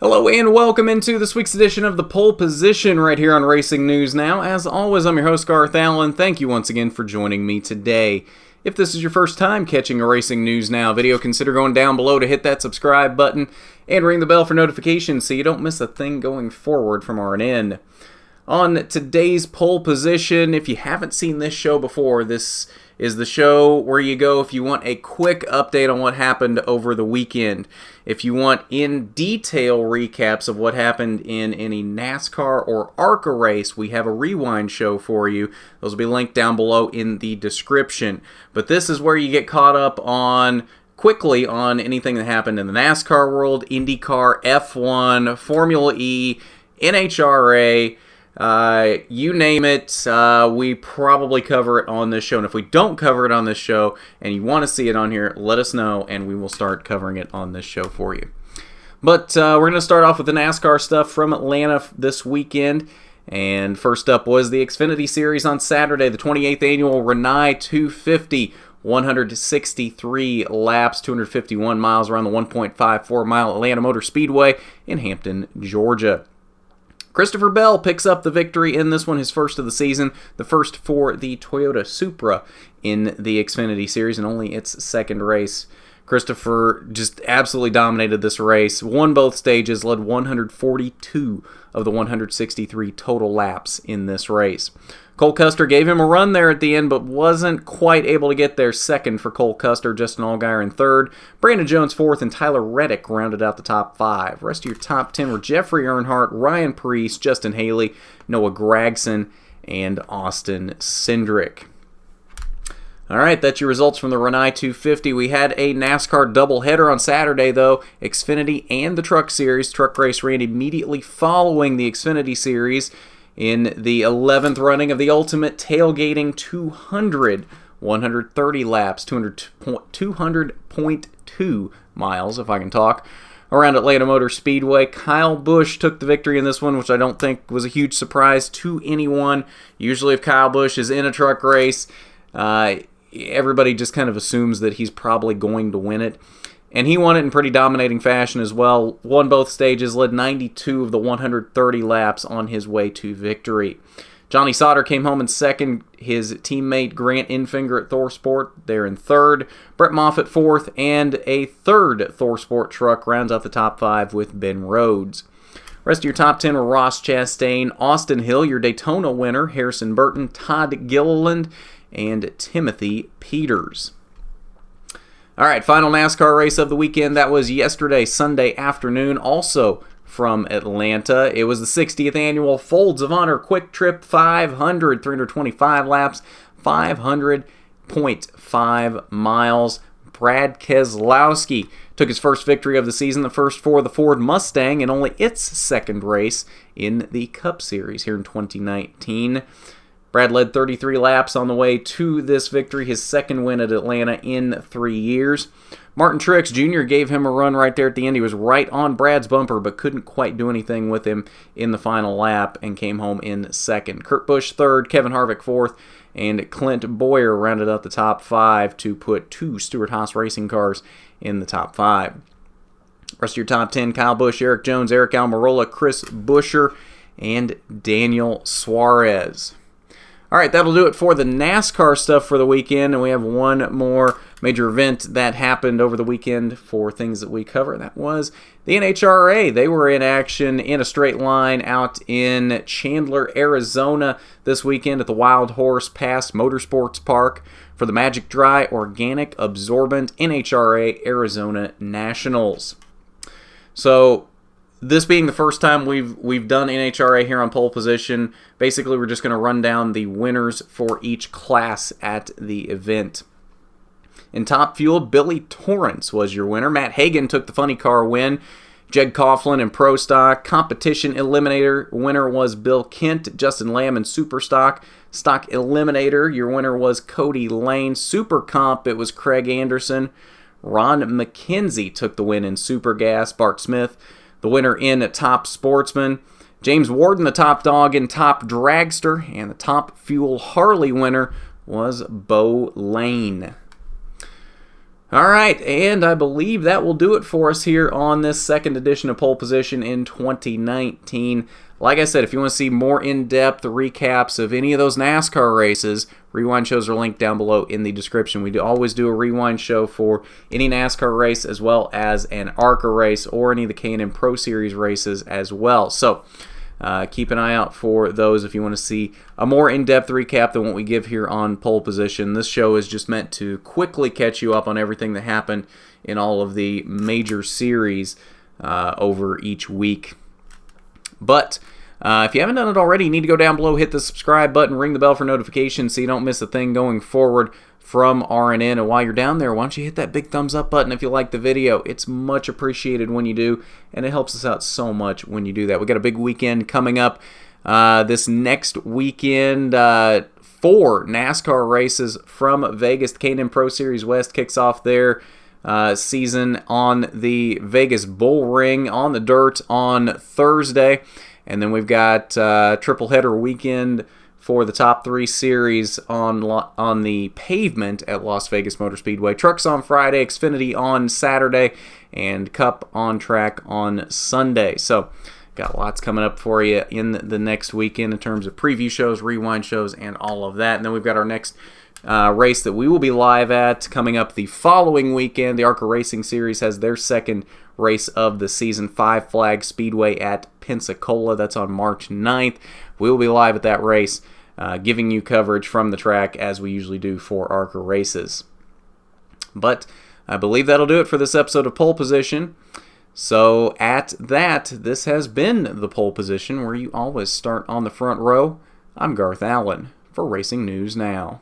Hello and welcome into this week's edition of the Pole Position right here on Racing News Now. As always, I'm your host Garth Allen. Thank you once again for joining me today. If this is your first time catching a Racing News Now video, consider going down below to hit that subscribe button and ring the bell for notifications so you don't miss a thing going forward from our end. On today's Pole Position, if you haven't seen this show before, this is the show where you go if you want a quick update on what happened over the weekend. If you want in-detail recaps of what happened in any NASCAR or ARCA race, we have a rewind show for you. Those will be linked down below in the description. But this is where you get caught up on quickly on anything that happened in the NASCAR world, IndyCar, F1, Formula E, NHRA, you name it, we probably cover it on this show. And if we don't cover it on this show and you want to see it on here, let us know and we will start covering it on this show for you. But we're going to start off with the NASCAR stuff from Atlanta this weekend. And first up was the Xfinity Series on Saturday, the 28th annual Renai 250. 163 laps, 251 miles around the 1.54 mile Atlanta Motor Speedway in Hampton, Georgia. Christopher Bell picks up the victory in this one, his first of the season, the first for the Toyota Supra in the Xfinity Series and only its second race. Christopher just absolutely dominated this race, won both stages, led 142 of the 163 total laps in this race. Cole Custer gave him a run there at the end, but wasn't quite able to get there. Second for Cole Custer, Justin Allgaier in third, Brandon Jones fourth, and Tyler Reddick rounded out the top five. Rest of your top 10 were Jeffrey Earnhardt, Ryan Preece, Justin Haley, Noah Gragson, and Austin Cindric. All right, that's your results from the Renai 250. We had a NASCAR doubleheader on Saturday, though. Xfinity and the Truck Series. Truck race ran immediately following the Xfinity Series in the 11th running of the Ultimate Tailgating 200. 130 laps, 200.2 miles, if I can talk, around Atlanta Motor Speedway. Kyle Busch took the victory in this one, which I don't think was a huge surprise to anyone. Usually if Kyle Busch is in a truck race, everybody just kind of assumes that he's probably going to win it. And he won it in pretty dominating fashion as well. Won both stages, led 92 of the 130 laps on his way to victory. Johnny Sauter came home in second. His teammate Grant Enfinger at ThorSport, they're in third. Brett Moffitt fourth, and a third ThorSport truck rounds out the top five with Ben Rhodes. Rest of your top 10 were Ross Chastain, Austin Hill, your Daytona winner, Harrison Burton, Todd Gilliland, and Timothy Peters. All right, final NASCAR race of the weekend. That was yesterday, Sunday afternoon, also from Atlanta. It was the 60th annual Folds of Honor Quick Trip 500, 325 laps, 500.5 miles. Brad Keselowski took his first victory of the season, the first for the Ford Mustang, and only its second race in the Cup Series here in 2019. Brad led 33 laps on the way to this victory, his second win at Atlanta in 3 years. Martin Truex Jr. gave him a run right there at the end. He was right on Brad's bumper, but couldn't quite do anything with him in the final lap and came home in second. Kurt Busch third, Kevin Harvick fourth, and Clint Bowyer rounded out the top five to put two Stewart-Haas racing cars in the top five. Rest of your top 10, Kyle Busch, Eric Jones, Eric Almirola, Chris Buescher, and Daniel Suarez. All right, that'll do it for the NASCAR stuff for the weekend, and we have one more major event that happened over the weekend for things that we cover. That was the NHRA. They were in action in a straight line out in Chandler, Arizona this weekend at the Wild Horse Pass Motorsports Park for the Magic Dry Organic Absorbent NHRA Arizona Nationals. So, this being the first time we've done NHRA here on Pole Position, basically we're just going to run down the winners for each class at the event. In Top Fuel, Billy Torrance was your winner. Matt Hagan took the funny car win. Jed Coughlin in Pro Stock. Competition Eliminator winner was Bill Kent. Justin Lamb in Super Stock. Stock Eliminator, your winner was Cody Lane. Super Comp, it was Craig Anderson. Ron McKenzie took the win in Super Gas. Bart Smith, the winner in Top Sportsman. James Warden, the top dog in Top Dragster. And the Top Fuel Harley winner was Bo Lane. All right, and I believe that will do it for us here on this second edition of Pole Position in 2019. Like I said, if you want to see more in-depth recaps of any of those NASCAR races, rewind shows are linked down below in the description. We always do a rewind show for any NASCAR race as well as an ARCA race or any of the K&N Pro Series races as well. So keep an eye out for those if you want to see a more in-depth recap than what we give here on Pole Position. This show is just meant to quickly catch you up on everything that happened in all of the major series over each week. But if you haven't done it already, you need to go down below, hit the subscribe button, ring the bell for notifications so you don't miss a thing going forward from RNN. And while you're down there, why don't you hit that big thumbs up button if you like the video. It's much appreciated when you do, and it helps us out so much when you do that. We got a big weekend coming up this next weekend. 4 NASCAR races from Vegas. The K&N Pro Series West kicks off their season on the Vegas Bull Ring on the dirt on Thursday. And then we've got triple header weekend for the top 3 series on the pavement at Las Vegas Motor Speedway. Trucks on Friday, Xfinity on Saturday, and Cup on track on Sunday. So got lots coming up for you in the next weekend in terms of preview shows, rewind shows, and all of that. And then we've got our next race that we will be live at coming up the following weekend. The ARCA Racing Series has their second race of the season, 5 Flag Speedway at Pensacola. That's on March 9th. We will be live at that race, giving you coverage from the track as we usually do for ARCA races. But I believe that'll do it for this episode of Pole Position. So at that, this has been the Pole Position, where you always start on the front row. I'm Garth Allen for Racing News Now.